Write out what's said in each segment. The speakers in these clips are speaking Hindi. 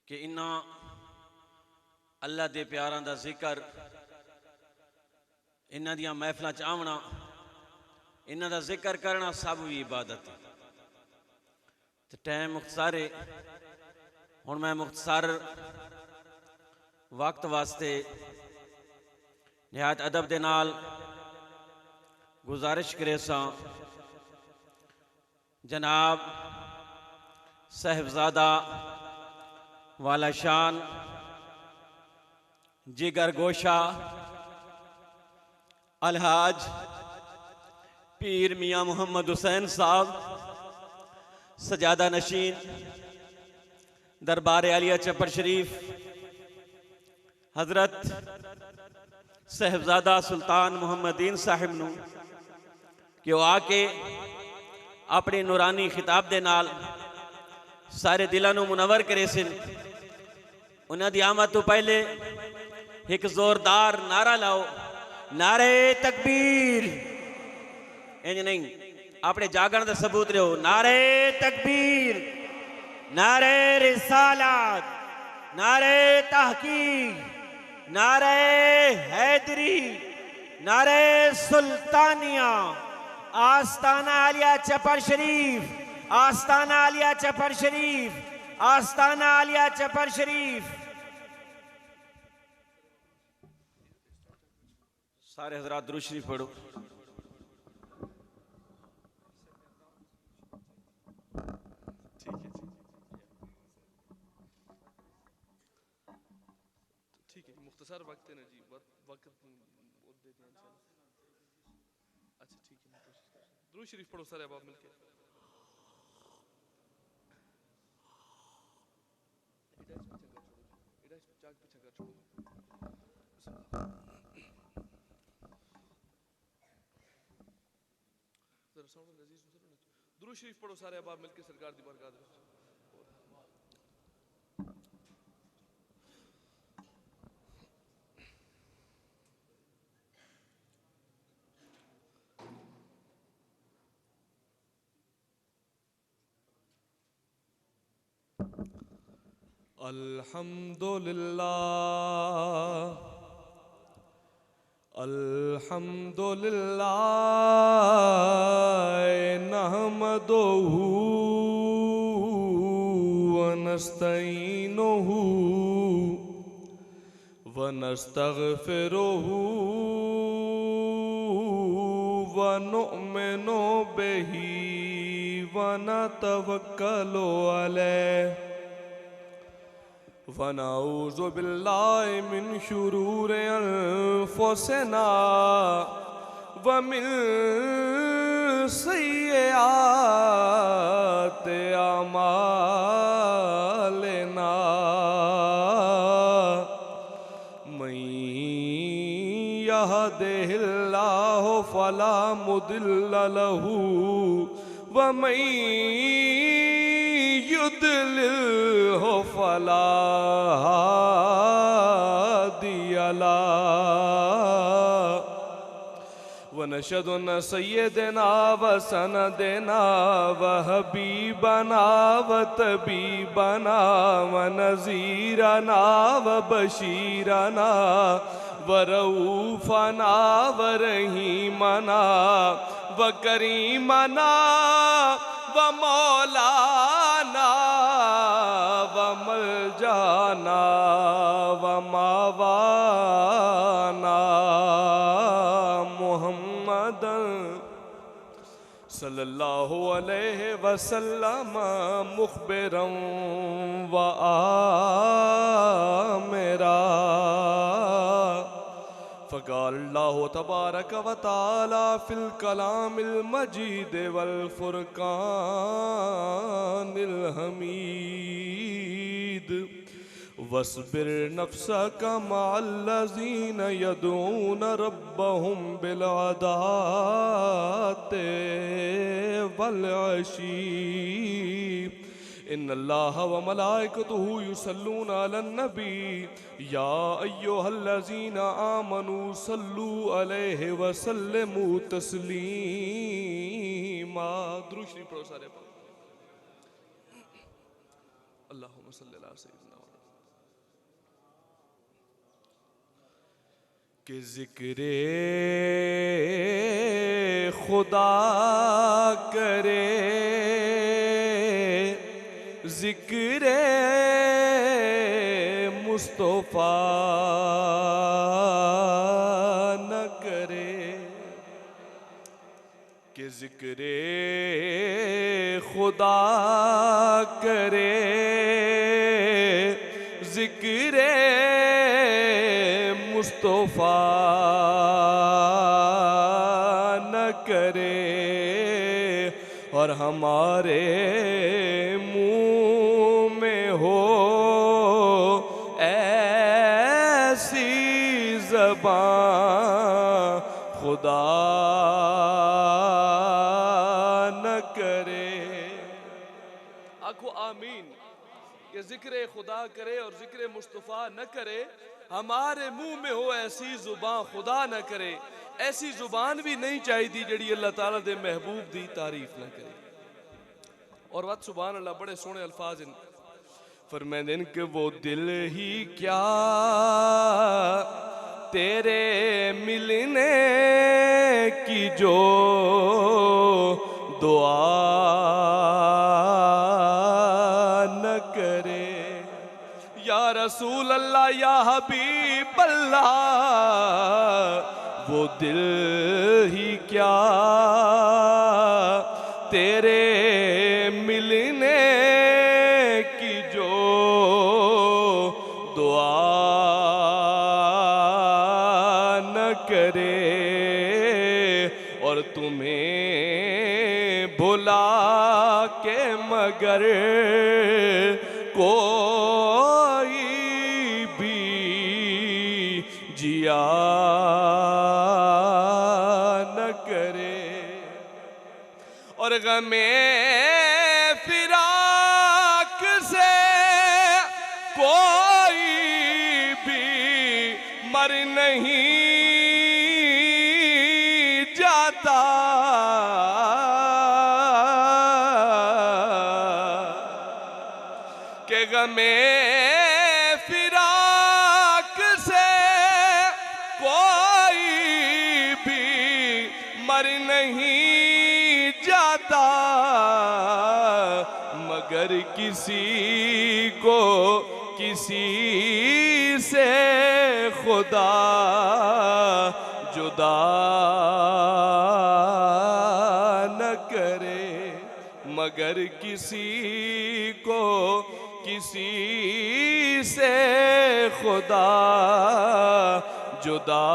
कि इन्ना अल्लाह दे प्यारां दा जिक्र, इन्हां दियां महफिलां च आवना, इन्हां दा जिक्र करना सब भी इबादत है। तो टाइम मुख्तसर है, हुण मैं मुख्तसर वक्त वास्ते निहायत अदब दे नाल गुजारिश करे सां जनाब साहिबजादा वाला शान जिगर गोशा अलहाज पीर मियाँ मोहम्मद हुसैन साहब सजादा नशीन दरबार आलिया चपर शरीफ हजरत साहिबजादा सुल्तान मुहम्मदीन साहिब नूं कि वो आके अपनी नूरानी खिताब दे नाल सारे दिलों नूं मुनवर करे सिन। उन्हां दी आमद तो पहले एक जोरदार नारा लाओ, नारे तकबीर। इंज नहीं, अपने जागण का सबूत लो, नारे तकबीर, नारे रिसालत, नारे तहकीक, नारे हैदरी, नारे सुल्तानिया, आस्ताना आलिया चपर शरीफ, आस्ताना आलिया चपर शरीफ, आस्ताना आलिया चपर शरीफ। सारे हजरात दुरूद शरीफ पढ़ो। ठीक है, मुख्तसर वक्त है ना जी, वक्त दे दें इंशाल्लाह। अच्छा ठीक है, मैं कोशिश कर दुरूद शरीफ पढ़ो सारे अहबाब मिलके। दुरूद शरीफ पढ़ो सारे अहबाब मिलके सरकार दी बारगाह दे विच। अल्हम्दुलिल्लाह, अल्हम्दुलिल्लाह नहमदुहु व नस्तईनुहु व नस्तगफिरुहु व नुअमिनु बिही व नतवक्कलु अलैहि वनऊज़ु बिल्लाहि मिन शुरूरि अनफुसिना व मिन सय्यिआति अमालिना मन यहदिहिल्लाहु फला मुदिल्ल लहु व मन युद्लिल्हु फला हादिय लहु व नशहदु अन्न सय्यदना व सनदना व हबीबना व तबीबना व नज़ीरना व बशीरना व रऊफना व रहीमना व करीमना व मौलाना व मलजाना व मावाना मुहम्मदन सल्लल्लाहु अलैहि वसल्लम मुखबिरन व आमिरा। फ़क़ाल अल्लाहु तबारक व तआला फ़िल कलामिल मजीद वल फ़ुरक़ानिल हमीद वस्बिर नफ़्सक मअल्लज़ीन यदऊन रब्बहुम बिलअदाति वल अशी इन्नल्लाह व मलाइकतुहु युसल्लूना अलन नबी या अय्युहल्लज़ीना आमनू सल्लू अलैहि व सल्लिमू तस्लीमा। दुरूद शरीफ पढ़ो सारे। अल्लाहुम्मा सल्लि अला सय्यिदिना कि ज़िक्रे खुदा करे, ज़िक्रे मुस्तफ़ा न करे, कि ज़िक्रे खुदा करे, ज़िक्रे मुस्तफ़ा न करे, और हमारे मुँह में हो ऐसी ज़बान खुदा न करे। आखो आमीन। कि ज़िक्र खुदा करे और ज़िक्र मुस्तफ़ा न करे, हमारे मुंह में हो ऐसी ज़ुबान खुदा न करे। ऐसी ज़ुबान भी नहीं चाहिए जड़ी अल्लाह ताला दे महबूब दी तारीफ न करे। और वत सुभान अल्लाह, बड़े सोहने अल्फाज इन फरमाते हैं कि वो दिल ही क्या तेरे मिलने की जो दुआ न करे। या रसूल अल्लाह या हबीब अल्लाह, वो दिल ही क्या तेरे मिलने की जो दुआ न करे, और तुम्हें भुला के मगर कोई भी जिया न करे। और गमे फिराक से कोई भी मर नहीं जाता, के गमे फिराक से कोई भी मर नहीं जाता, मगर किसी को किसी से खुदा जुदा न करे, मगर किसी को किसी से खुदा जुदा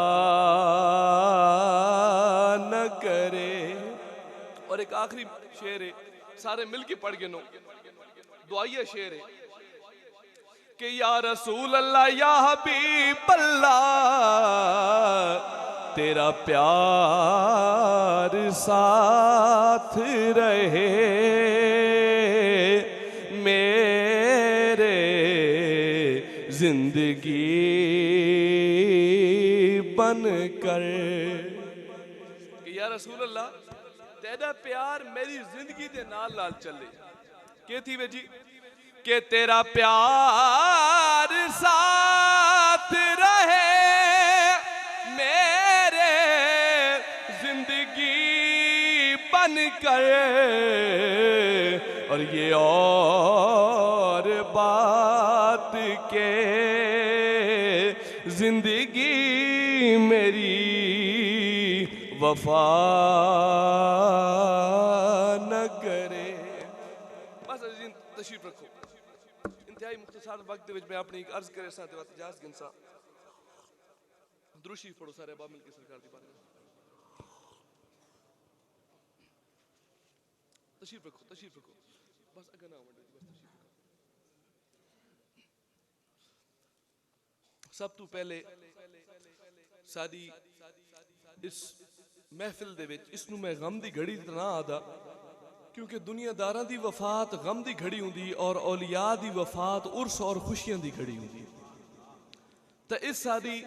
न करे। और एक आखिरी शेर है, सारे मिलके पढ़ के नो, दुआइया शेर है कि या रसूल अल्लाह या हबीब अल्लाह, तेरा प्यार साथ रहे मेरे जिंदगी बन कर। कि या रसूल अल्लाह, तेरा प्यार मेरी जिंदगी दे नाल नाल चले। के थी वे जी कि तेरा प्यार साथ रहे मेरे जिंदगी बन कर, और ये और बात के जिंदगी मेरी वफा न करे। बस तशरीफ रखो। इंतहाई मुख्तसार वक्त में अपनी एक अर्ज करे साथ इजाज़त गिनसा। दुरूद शरीफ पढ़ो सारे बाब मिलके सरकार दी बात। तशरीफ रखो, तशरीफ रखो, बस अगर ना बस तशरीफ रखो। सब तो पहले सादी इस महफिल दे विच इसनू मैं गम दी घड़ी ना आदा, क्योंकि दुनियादारां दी वफात गम दी घड़ी हुंदी और औलिया दी वफात उर्स और खुशियां दी घड़ी हुंदी। तो इस सादी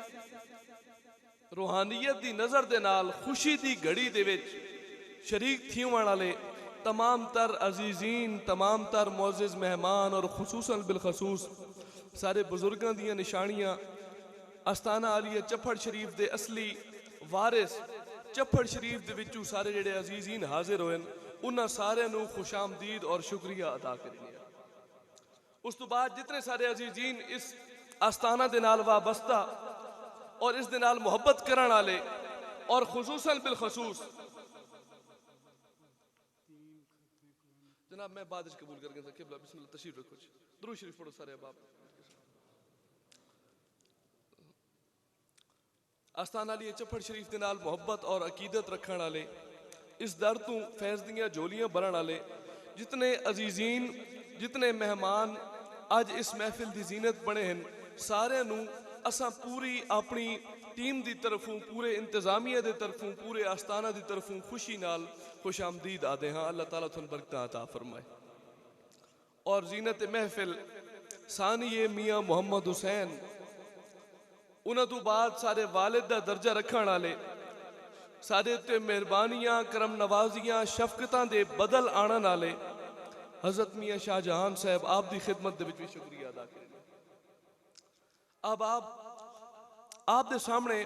रूहानियत दी नज़र दे नाल खुशी दी घड़ी दे विच शरीक थीवन वाले तमाम तर अजीजीन, तमाम तर मोअज़्ज़िज़ मेहमान और खुसूसन बिलखसूस सारे बुजुर्गों दी निशानियां आस्थाना आलिया चप्पड़ शरीफ दे असली वारिस चप्पड़ शरीफ दे विचों सारे जेड़े अजीजीन हाजिर होए उन्हां सारे नूं खुशामदीद और शुक्रिया अदा करने। उस तो बाद जितने सारे अजीजीन इस आस्थाना दे नाल वाबस्ता और इस दे नाल मुहब्बत करन वाले और खुसूसन बिलखसूस जनाब मैं बाद कबूल करके किबला बिस्मिल्लाह तशरीफ रखो दुरूद शरीफ पढ़ो सारे अहबाब। आस्थाना आलिया चप्पड़ शरीफ के नाल मुहब्बत और अकीदत रखने वाले इस दर तू फैज़ दियां झोलियां भरन वाले जितने अजीजीन जितने मेहमान अज इस महफिल की जीनत बने हैं सारे नू असां पूरी अपनी टीम की तरफों पूरे इंतजामिया की तरफों पूरे आस्थाना की तरफों खुशी नाल खुशामदीद आदे हाँ। अल्लाह ताला तुहानू बरकतां अता फरमाए। और जीनत महफिल सानिए मियाँ मुहम्मद हुसैन उन्हां तो बाद सारे वालिद दा दर्जा रखण वाले सारे उत्ते मेहरबानियां करम नवाजियां शफकतां दे बदल आणन वाले हजरत मियाँ शाहजहान साहब आप दी खिदमत दे विच भी शुक्रिया अदा करें। अब आप दे सामने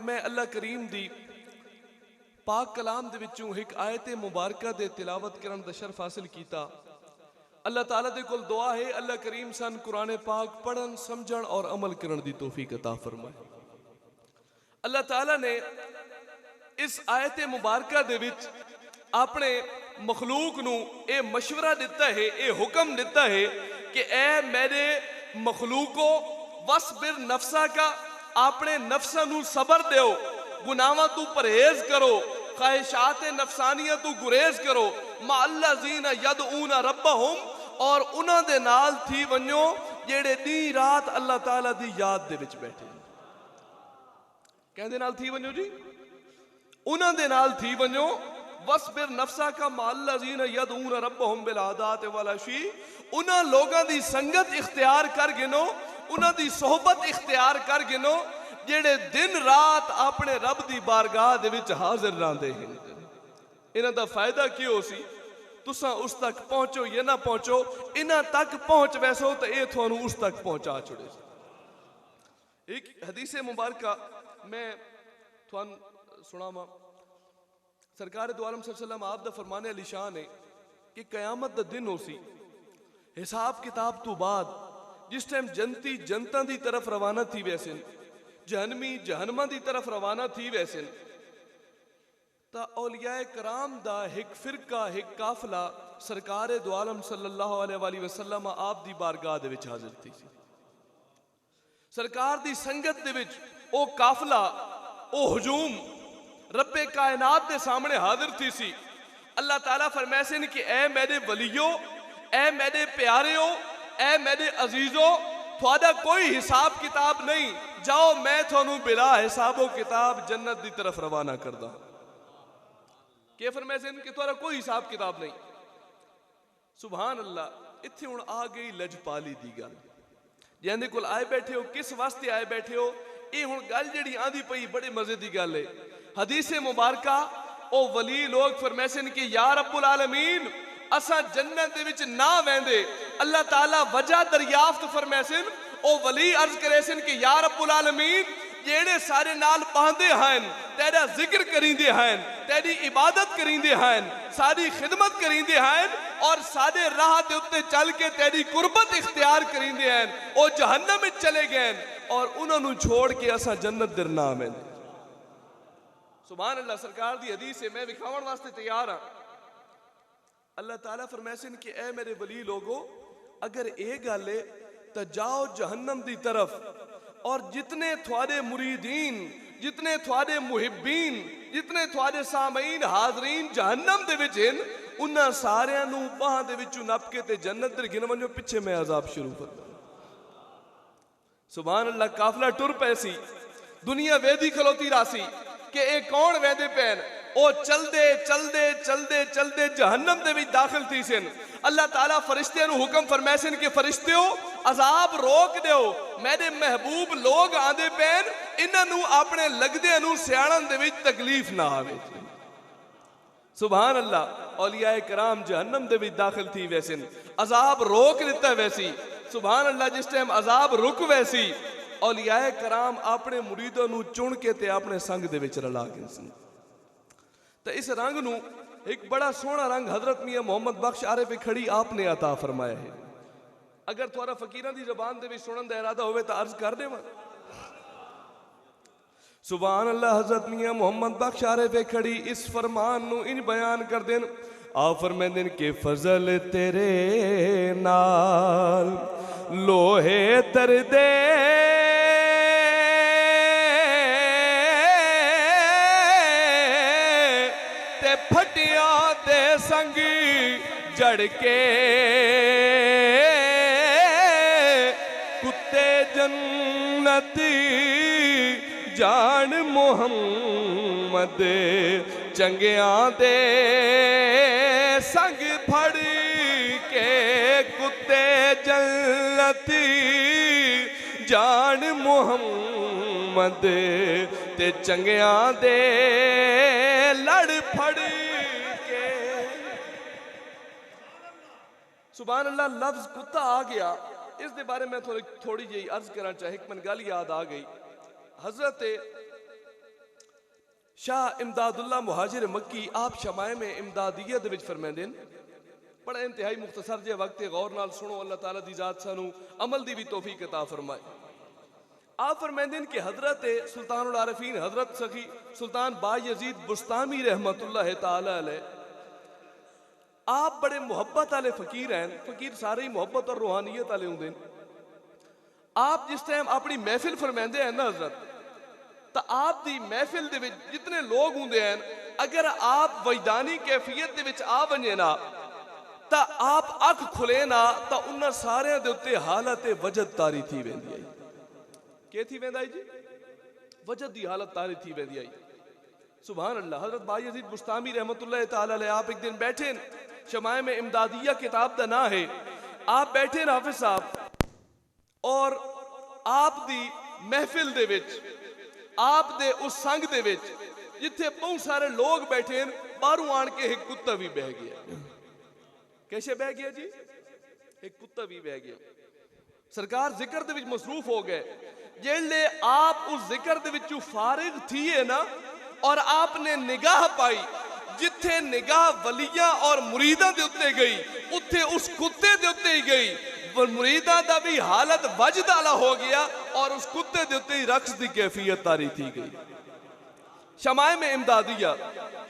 मैं अल्लाह करीम दी पाक कलाम दे विचों एक आयत मुबारका दे तिलावत करन दा शर्फ हासिल कीता। अल्लाह ताला दे कोल दुआ है अल्लाह करीम सन कुरान पाक पढ़न समझण और अमल करन दी तौफीक अता फरमाए। अल्लाह ताला ने इस आयत मुबारका दे विच अपने मखलूक नू ए मशवरा दिता है, ए हुक्म दिता है कि ए मेरे मखलूको वसबिर नफ्सा का अपने नफ्सा नू सबर दो, गुनाहां तू परहेज करो, ख्वाहिशात नफसानिया तू गुरेज करो, माअल्लज़ीना यदऊना रब्बहुम और उन्हां दे नाल थी वन्यो जेड़े दी रात अल्लाह ताला दी याद दे विच बैठे। कहंदे नाल थी वन्यो जी, उन्हां दे नाल थी वन्यो वसबिर नफ्सा का माअल्लज़ीना यदऊना रब्बहुम बिल आदात वल अशी, उन्हां लोगां दी संगत इख्तियार कर गिनो, उन्हां दी सोहबत इख्तियार कर गिनो जेड़े दिन रात अपने रब दी बारगाह दे विच हाजिर रहंदे हैं। इन्हां दा फायदा की हो सी तुसां उस तक पहुंचो या ना पहुंचो, इन्हां तक पहुंच वैसो तो ये थानू उस तक पहुंचा छुड़े। एक हदीस मुबारका मैं थानू सुनावा। सरकार दो आलम सल्लल्लाहु अलैहि वसल्लम आप दा फरमाने अली शान है कि कयामत दा दिन हो सी हिसाब किताब तो बाद जिस टाइम जनती जनता दी तरफ रवाना थी वैसे जहनमी जहनमा दी तरफ रवाना थी वैसे ता औलियाए कराम दा एक फिरका एक काफिला सरकार दो आलम सल्लल्लाहु अलैहि वसल्लम आप दी बारगाह दे विच हाजिर थी। सरकार दी संगत दे विच ओ काफिला ओ हुजूम रब्बे कायनात दे सामने हाजिर थी सी। अल्लाह ताला फरमाए कि ए मेरे वलियो, ए मेरे प्यारेओ, ए मेरे अजीजो, थोड़ा कोई हिसाब किताब नहीं, जाओ मैं थानू बिला हिसाबो किताब जन्नत दी तरफ रवाना करदा। के फरमाए कि थोड़ा कोई हिसाब किताब नहीं। सुभान अल्लाह, इत्थे हुण आ गई लजपाली दी गल। जिंदे कोल आए बैठे हो किस वास्ते आए बैठे हो, ये हुण गल जिहड़ी आंदी पई बड़े मजे दी गल है। हदीस मुबारका ओ वली लोग फरमाए कि या रब्बुल आलमीन असा जन्नत दे विच ना वेंदे। अल्लाह ताला वजह दरियाफ्त फरमाए ओ वली अर्ज करे कि या रब्बुल आलमीन जेड़े सारे नाल पांदे हैं, तेरा जिक्र करींदे हैं, तेरी इबादत करींदे हैं, सारी खिदमत करींदे हैं और सारे राह दे उत्ते चल के तेरी कुर्बत इख्तियार करींदे हैं, ओ जहन्नम में चले गए और उन्होंने छोड़ के असा जन्नत दे ना में। सुभान अल्लाह, सरकार दी हदीस है, मैं विखावन वास्ते तैयार हाँ। अल्लाह ताला फरमाए कि ए मेरे वली लोगो, अगर ये गल है तो जाओ जहन्नम दी तरफ और जितने थोड़े मुरीदीन, जितने थोड़े मुहिब्बीन, जितने थोड़े सामीन हाजरीन जहन्नम दे विच हैं, उन्हां सारियां नूं बाहां दे विचों नप के ते जन्नत दे गिन वणो, पिछे मैं अजाब शुरू कर। सुभान अल्लाह, काफिला टुर पैसी, दुनिया वेदी खलोती रासी कि ए कौन वेदे पैन, ओ चलदे चलदे चलदे चलदे जहन्नम दे विच दाखिल थी सन। अल्लाह ताला फरिश्ते नूं हुक्म फरमाए कि फरिश्तेओ अजाब रोक दो, मेरे महबूब लोग आंदे पैन, इन्हां नूं अपने लगदे नूं सियाणन दे विच तकलीफ ना आवे। सुभान अल्लाह, औलियाए कराम जहन्नम दे विच दाखिल थी वैसे अजाब रोक दिता वैसी। सुभान अल्लाह, जिस टाइम अजाब रुक वैसी औलियाए कराम अपने मुरीदों नू चुन के ते अपने संग दे विच रला के सन। तो इस रंग नू एक बड़ा सोहना रंग हजरत मियां मोहम्मद बख्श आरिफ खड़ी आपने अता फरमाया है। अगर थोड़ा फकीरां दी ज़बान दे विच सुनन दा इरादा होवे तो अर्ज कर देवां। सुभान अल्लाह। हजरत मियां मोहम्मद बख्श आरिफ खड़ी इस फरमान नू इन बयान कर देन। आ फरमांदे के फजल तेरे नाल लोहे तरदे ते फटिया दे संगी जड़ के कुत्ते जन्नती जान मोहम्मद चंगियां दे संग फड़ के कुत्ते जन्नती जान मोहम्मद ते चंगियां दे लड़ फड़ के। सुभान अल्लाह। लफ्ज कुत्ता आ गया, इस दे बारे में थोड़ी जी अर्ज करना चाहे। एक मन गल याद आ गई। हजरत शाह इमदादुल्लाह मुहाजिर मक्की आप शमाए में इमदादिया दे विच फरमांदे न, बड़ा इंतहाई मुख्तसर जे वक्त गौर नाल सुनो, अल्लाह ताला दी जात सानू अमल दी भी तौफीक अता फरमाए। आप फरमांदे न कि हजरत सुल्तानुल आरिफीन हजरत सखी सुल्तान बायजीद बुस्तामी रहमतुल्लाह ताला अलैह, आप बड़े मुहब्बत वाले फकीर हैं। फकीर सारे ही मुहब्बत और रूहानियत वाले होंगे। आप जिस टाइम अपनी महफिल फरमाते हैं ना हजरत, तो आप दी महफिल दे विच जितने लोग होंगे हैं, अगर आप वजदानी कैफियत दे विच आ बने ना, तो आप अख खुले ना, तो उन्होंने सारे दे उत्ते हालत वजद तारी थी वेंदी आई। के थी वेंदा जी? वजद दी हालत तारी थी वेंदी आई। सुभान अल्लाह। हजरत बायजीद बुस्तामी रहमतुल्लाह ताला अलैह आप एक दिन बैठे, शमाए में इमदादिया किताब का ना है, आप बैठे ना हाफिज साहब, और आप दी महफिल दे विच आप दे उस संग दे विच जिथे बहुत सारे लोग बैठे, बाहरों आन के एक कुत्ता भी बह गया। कैसे बह गया जी? एक कुत्ता भी बह गया। सरकार जिक्र दे विच मसरूफ हो गए। जेले आप उस जिक्र दे विचों फारिग थी है ना, और आपने निगाह पाई, जिथे निगाह वलिया और मुरीदा दे उत्ते गई, उत्थे उस कुत्ते दे उत्ते ही गई। मुरीदा दा भी हालत वजद आला हो गया, और उस कुत्ते दे उत्ते ही रक्स दी कैफियत तारी थी गई। शमाए में इमदादिया,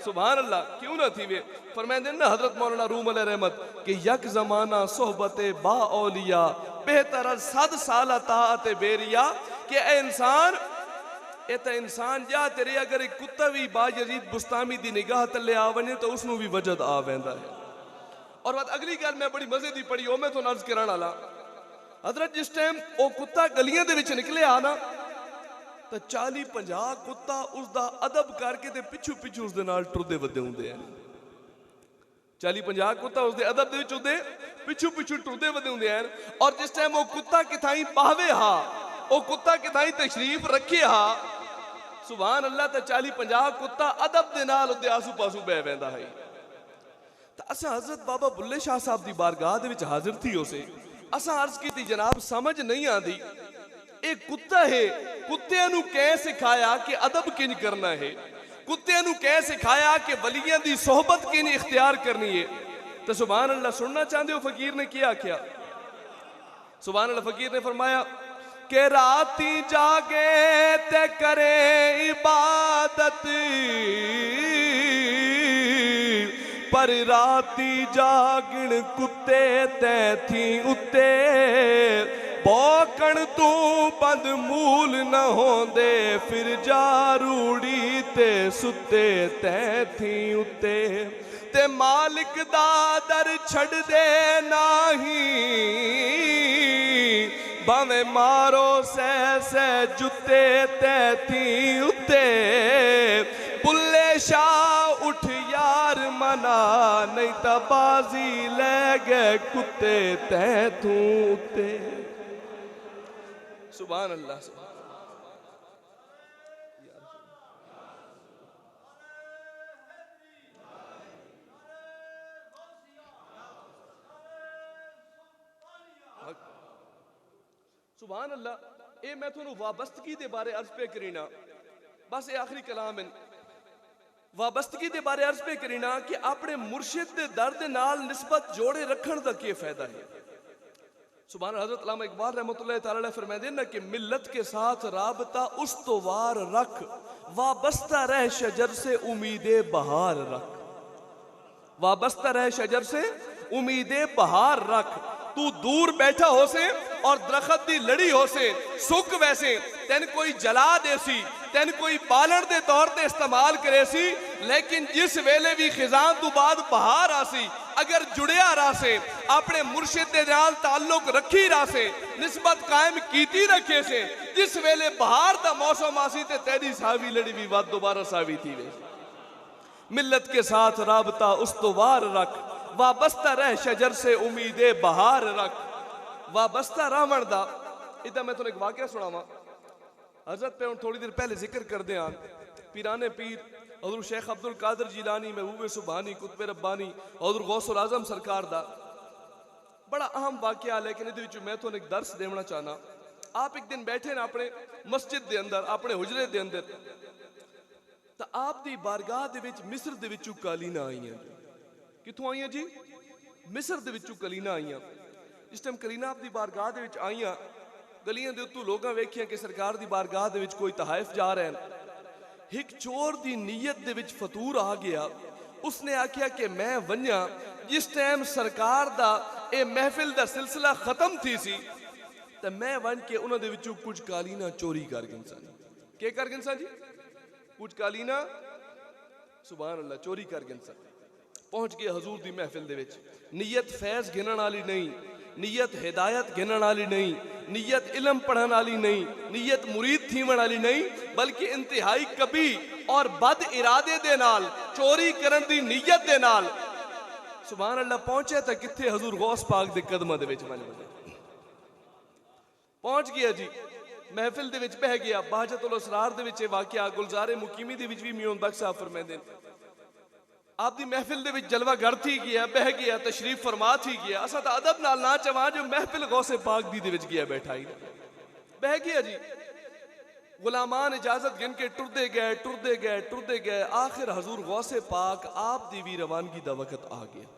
सुभान अल्लाह, क्यों ना थी वे। फरमाते ना हजरत मौलाना रूम अलैह रहमत कि यक जमाना सोहबते बा औलिया बेहतर 7 साल ताअत बेरिया, कि ए इंसान, ये तो इंसान जा तेरे अगर एक कुत्ता भी बायजीद बुस्तामी दी निगाह तले आ वने तो उसनू भी वजद आ वेंदा है। और बात अगली गल मैं बड़ी मजे दी पढ़ी, मैं तो अर्ज करन वाला। हजरत जिस टाइम वो कुत्ता गलियां दे विच निकले आ ना, तो 40-50 कुत्ता उसका अदब करके ते पिछू पिछू उसदे नाल टुरदे वदे हुंदे हैं। 40-50 कुत्ता उसदे अदब दे विच उदे पिछू पिछू टुरदे वदे हुंदे हैं। और जिस टाइम वो कुत्ता किथाई पावे हा, वो कुत्ता किथाई तशरीफ रखे हा, सुभान अल्लाह, तो 40-50 कुत्ता अदब दे नाल उदे आसू पासू बह वेंदा है। तो असा हजरत बाबा बुल्ले शाह साहब की बारगाह दे विच हाजिर थी। उसे असा अर्ज की जनाब समझ नहीं आती, एक कुत्ता है, कुत्ते नू कै सिखाया कि अदब किंज करना है, कुत्ते नू कै सिखाया कि वलियां दी सोहबत किंज इख्तियार करनी है। तो सुभान अल्लाह, सुनना चाहते हो फकीर ने क्या आख्या? सुभान अल्लाह, फकीर ने फरमाया कि राती जागे ते करे इबादत, पर राती जागण कुत्ते ते थी उत्ते, भौकण तू बंद मूल न होंदे, फिर जा रूड़ी ते सुते ते थी उत्ते, ते मालिक दा दर छड़ दे नाही, भावे मारो सै जुते ते थी उत्ते, बुल्ले शाह उठ यार मना, नहीं तो बाजी ले गए कुत्ते ते तू उत्ते। सुभान अल्लाह। सुभान अल्लाह। ये मैं थोनू वाबस्तगी दे बारे अर्ज पे करीना, बस ये आखिरी कलाम है। वाबस्तगी दे बारे अर्ज पे करीना कि अपने मुर्शिद दे दर दे नाल निस्बत जोड़े रखण दा क्या फायदा है। सुभान हजरत अल्लामा इकबाल रहमतुल्लाह तआला अलैह फरमाते हैं ना कि मिल्लत के साथ राबता उस्तवार रख, वाबस्ता रह शजर से उम्मीदे बहार रख। वाबस्ता रह शजर से उम्मीदे बहार रख। तू दूर बैठा हो से और दरखत दी लड़ी हो से सुख वैसे तेन कोई जला दे सी, तेन कोई बालन दे तौर ते इस्तेमाल करे सी, लेकिन जिस वेले भी खिजान तो बाद बहार आसी, अगर जुड़िया रासे अपने मुर्शिद दे नाल ताल्लुक रखी रासे, निस्बत कायम कीती रखे से, जिस वेले बहार दा मौसम आसी ते तेरी सावी लड़ी भी वाद दोबारा सावी थी वे। मिल्लत के साथ राबता उस्तवार रख, वाबस्ता रह शजर से उम्मीदे बहार रख। वाबस्ता रावण दा इदा मैं तुहानू एक वाकया सुनावा। हजरत पे थोड़ी देर पहले जिक्र कर दे पीराने पीर हजरत शेख अब्दुल कादिर जिलानी, महबूब सुबहानी, कुतुब रब्बानी, हजरत गौसुल आजम सरकार दा बड़ा अहम वाकया, लेकिन इहदे मैं तुहानू एक दर्स देना चाहना। आप एक दिन बैठे ना अपने मस्जिद दे अंदर, अपने हुजरे दे अंदर, तो आप दी बारगाह दे विच मिस्र दे विचों कालीना आईयां। कित्थों आईयां जी? मिस्र दे विचों कालीना आईयां। जिस टाइम कलीना आप दी बारगाह दे विच आईयां, गलियां दे उत्तों लोगां वेखियां कि सरकार दी बारगाह दे विच कोई तहाइफ जा रहे हैं। एक चोर दी नीयत दे विच फतूर आ गया। उसने आख्या कि मैं वन्या जिस टाइम सरकार दा ए महफिल दा सिलसिला खत्म थी सी, तो मैं वन के उन्हां दे विचों कुछ कालीना चोरी कर गिनसा। के कर गिनसा जी? कुछ कालीना सुभान अल्लाह चोरी कर गिनसा। पहुंच गए हजूर दी महफिल दे विच। नीयत फैज गिनण वाली नहीं, नीयत हिदायत गिनण वाली नहीं, नीयत इलम पढ़न वाली नहीं, नीयत मुरीद थीवण वाली नहीं, बल्कि इंतहाई कभी और बद इरादे दे नाल चोरी करन दी नीयत दे नाल सुभान अल्लाह पहुंचे तो किथे हजूर गौस पाक दे कदमां दे विच पहुंच गया जी। महफिल दे विच बह गया। बहजतुल असरार दे विच वाकया गुलजारे मुकीमी दे विच भी मियों बख्श साहब फरमांदे आप दी महफिल दे विच जलवा घर थी गया, बह गया, तशरीफ फरमा थी गया। असा तो अदब नाल ना चवा जो महफिल गौसे पाक दी दे विच गया बैठा ही बह गया जी। गुलामान इजाजत गिन के टुरदे गए, टुरदे गए, टुरदे गए। आखिर हजूर गौसे पाक आप दी भी रवानगी दा वक्त आ गया।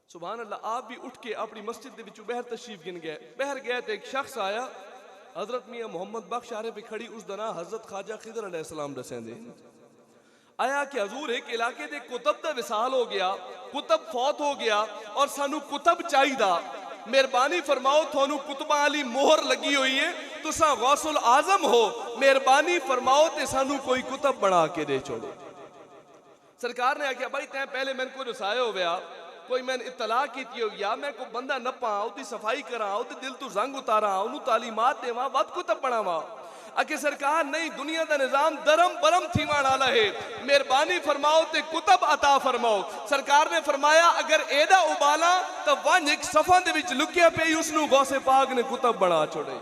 सुभान अल्लाह। आप भी उठ के अपनी मस्जिद दे विचों बहर तशरीफ गिन गए। बहर गए तो एक शख्स आया, हजरत मियां मोहम्मद बख्श आरे पे खड़ी उस दना हजरत ख्वाजा खिदर अलैहिस्सलाम दसेंदे आया कि हजूर एक इलाके दे कुतब दा विसाल हो गया, कुतब फौत हो गया और सानू कुतब चाहिदा। मेहरबानी फरमाओ, थानू कुतबां वाली मोहर लगी हुई है, तुसा गौसुल आजम हो, मेहरबानी फरमाओ ते सानू कोई कुतब बना के दे छोड़ो। सरकार ने आख्या भाई तैं पहले मैंने कोई रसाया होया, कोई मैंने इतला की हो, मैं कोई बंदा नपा, उसकी सफाई करा, उसके दिल तो जंग उतारा, उन्होंने तालीमात देवा, वद कुतब बनावा। अके सरकार नहीं, दुनिया का निजाम दरम बरम थीवाण वाला है, मेहरबानी फरमाओ ते कुतब अता फरमाओ। सरकार ने फरमाया अगर एदा उबाला तो वंज एक सफा दे विच लुकिया पई, उसनू गौसे पाक ने कुतब बना छोड़े।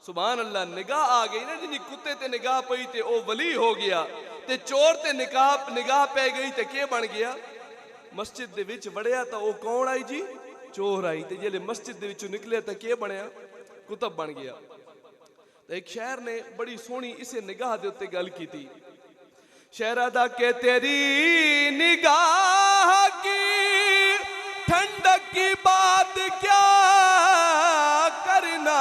सुभान अल्लाह। निगाह आ गई ना जिन्नी कुत्ते ते निगाह पई ते ओ वली हो गया, ते चोर ते निगाह पै गई ते के बन गया? मस्जिद दे विच वड़िया तो ओ कौन आई जी? चोर आई। ते जेले मस्जिद दे विचों निकले तो के बनया? कुतब बन गया। तो एक शहर ने बड़ी सोहनी इसे निगाह दे उत्ते गल की थी। शहरादा के तेरी निगाह की ठंडक की बात क्या करना,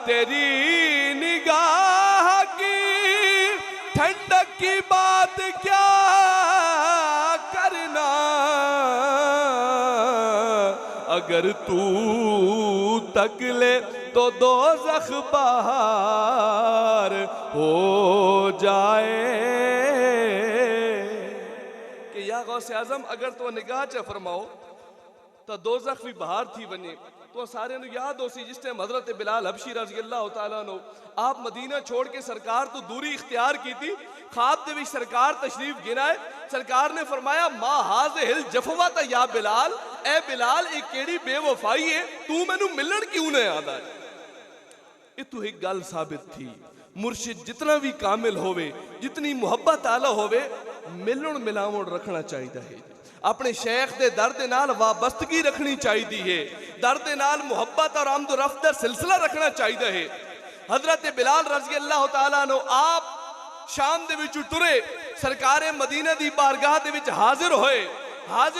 तेरी निगाह की ठंडक की बात क्या करना, अगर तू तक ले तो दोज़ख बहार हो जाए। कि या गौसे आजम अगर तो निगाह च फरमाओ तो दोज़ख भी बहार थी वने। तो सारे याद हो सी जिस टाइम हजरत बिलाल हबशी रज़ी अल्लाह तआला अन्हु आप मदीना छोड़ के सरकार तो दूरी इख्तियार की थी, ख्वाब दे विच सरकार तशरीफ गिनाए। सरकार ने फरमाया मा हाज़िहिल जफ़वा या बिलाल, ए बिलाल एक केड़ी बेवफाई है, तू मैनू मिलन क्यों नहीं आदा? इतू एक गल साबित थी, मुर्शिद जितना भी कामिल होवे, जितनी मुहब्बत आला होवे, मिलन मिलावण रखना चाहिए है। अपने शेख दे दर दे नाल वाबस्तगी रखनी चाहिए है। दर दे नाल मुहब्बत और आमद रफ्त दा सिलसिला रखना चाहिए है। हजरत बिलाल रज़ी अल्लाह तआला अन्हु आप शाम दे विच टुरे, सरकारे मदीना दी बारगाह दे विच हाजिर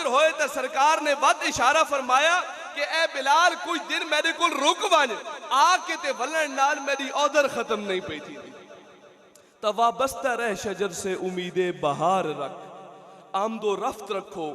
होए तो सरकार ने वद इशारा फरमाया कि ए बिलाल कुछ दिन मेरे को रुक वन, आके ते वलन नाल मेरी औदर खत्म नहीं पई थी। तो वाबस्ता रह शजर से उम्मीदे बहार रख, आमदो रफ्त रखो,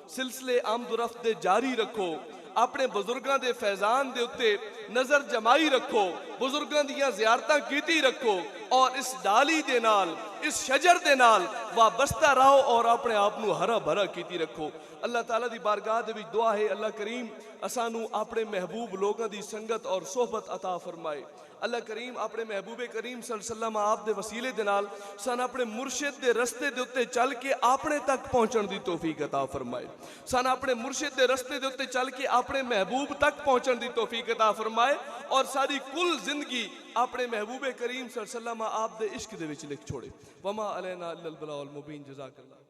सिलसिले आमदो रफ्त दे जारी रखो, अपने बुजुर्गों के फैजान दे उत्ते नजर जमाई रखो, बुजुर्गों दियां ज़ियारतां कीती रखो और इस डाली दे नाल, इस शजर दे नाल वाबस्ता रहो और अपने आप नू हरा भरा कीती रखो। अल्लाह ताला दी बारगाह दे विच दुआ है अल्लाह करीम असानू अपने महबूब लोगों की संगत और सोहबत अता फरमाए। अल्लाह करीम अपने महबूबे करीम सल्लल्लाहु अलैहि वसल्लम आप दे वसीले दे नाल सन अपने मुर्शिद दे रस्ते दे उत्ते चल के अपने तक पहुंचण दी तौफीक अता फरमाए। सन अपने मुर्शिद दे रस्ते दे उत्ते चल के अपने महबूब तक पहुंचण दी तौफीक अता फरमाए और सारी कुल जिंदगी अपने महबूबे करीम सल्लल्लाहु अलैहि वसल्लम आप दे इश्क दे विच लिख छोड़े। वमा अलैना इल्लल बलाउल मुबीन। जज़ाकल्लाह।